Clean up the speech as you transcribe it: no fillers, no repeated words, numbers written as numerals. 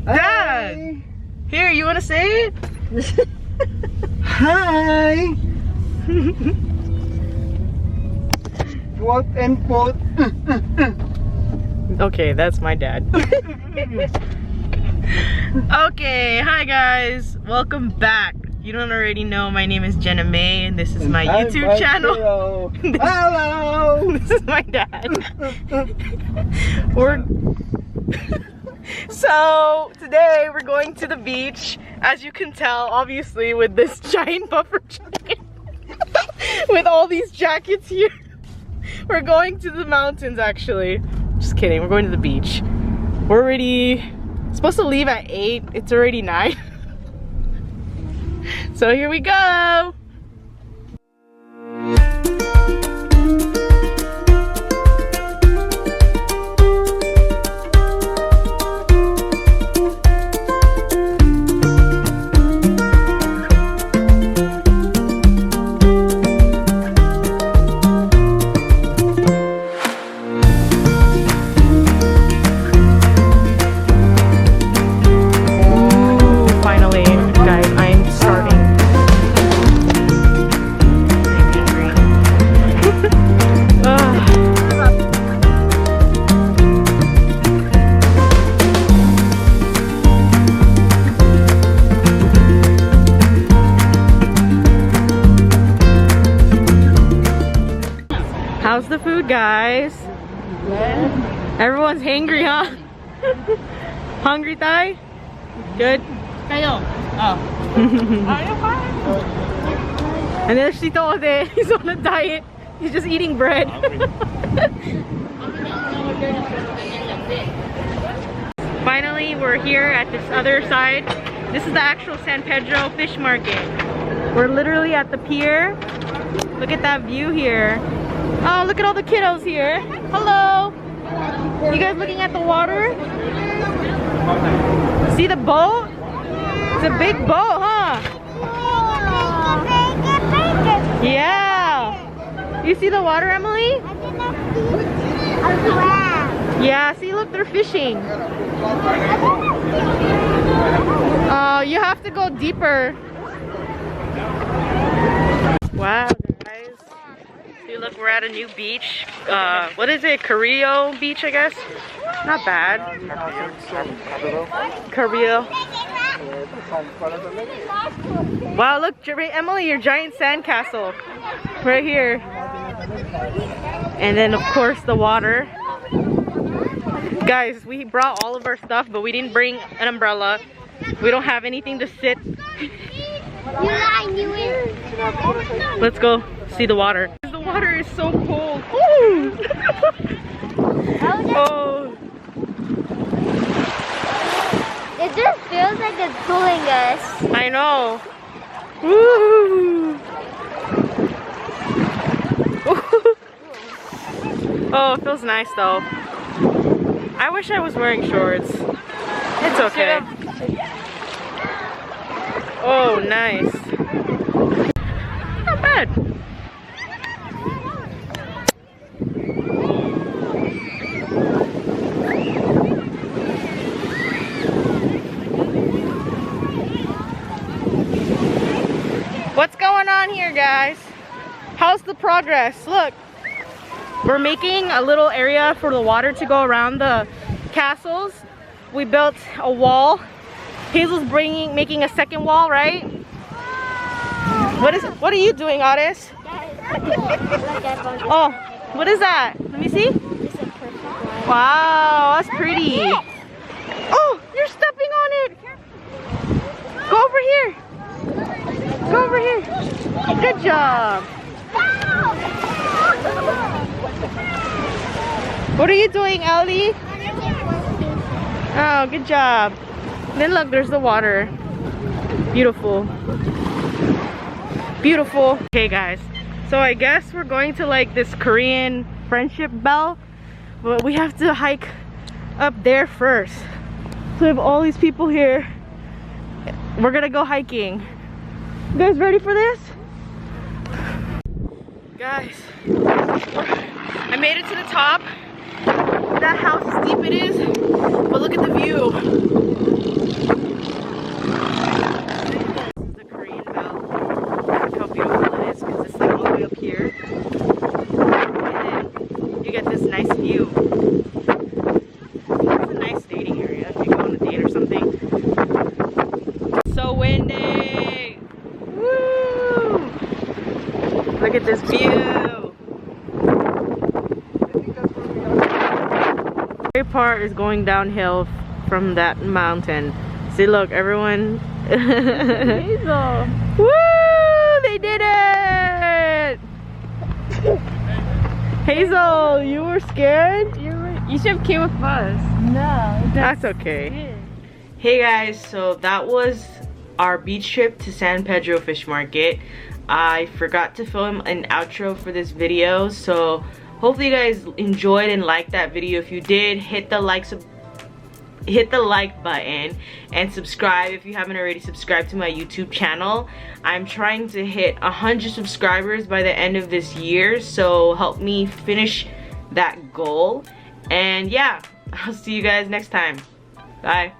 Dad! Here, you want to say it? Hi! Quote and quote. Okay, that's my dad. Okay, hi guys. Welcome back. You don't already know, my name is Jenna-Mae and this is my YouTube channel. Hello! This is my dad. So today we're going to the beach, as you can tell, obviously, with this giant buffer jacket. With all these jackets here. We're going to the mountains, actually. Just kidding, we're going to the beach. We're already supposed to leave at 8. It's already 9. So here we go. How's the food, guys? Yeah. Everyone's hangry, huh? Hungry, Thai? Good? Kayo? Oh. Are you fine? And there's Tito there. He's on a diet. He's just eating bread. Finally, we're here at this other side. This is the actual San Pedro fish market. We're literally at the pier. Look at that view here. Oh, look at all the kiddos here. Hello. You guys looking at the water? See the boat? It's a big boat, huh? Yeah. You see the water, Emily? Yeah, see, look, they're fishing. You have to go deeper. Wow, guys. See, look, we're at a new beach. What is it? Carrillo Beach, I guess? Not bad. Carrillo. Wow, look, Emily, your giant sandcastle. Right here. And then, of course, the water. Guys, we brought all of our stuff, but we didn't bring an umbrella. We don't have anything to sit. Let's go see the water. The water is so cold. Ooh. Oh. It just feels like it's cooling us. I know. Woo. Oh, it feels nice though. I wish I was wearing shorts. It's okay. Oh, nice. Not bad. What's going on here, guys? How's the progress? Look, we're making a little area for the water to go around the castles. We built a wall. Hazel's making a second wall, right? What are you doing, Otis? Oh, what is that? Let me see. Wow, that's pretty. Oh, you're stepping on it. Go over here. Go over here. Good job. What are you doing, Ellie? Oh, good job. Then look, there's the water. Beautiful. Beautiful. Okay, guys. So I guess we're going to like this Korean friendship bell. But we have to hike up there first. So we have all these people here. We're gonna go hiking. You guys ready for this? Guys, I made it to the top. That how steep it is, but look at the view. this view. The part is going downhill from that mountain. See, look, everyone. Hazel. Woo! They did it! Hazel, you were scared? You should have came with us. No. That's okay. Hey guys, so that was our beach trip to San Pedro Fish Market. I forgot to film an outro for this video, so hopefully you guys enjoyed and liked that video. If you did, hit the like button and subscribe if you haven't already subscribed to my YouTube channel. I'm trying to hit 100 subscribers by the end of this year, so help me finish that goal. And yeah, I'll see you guys next time. Bye.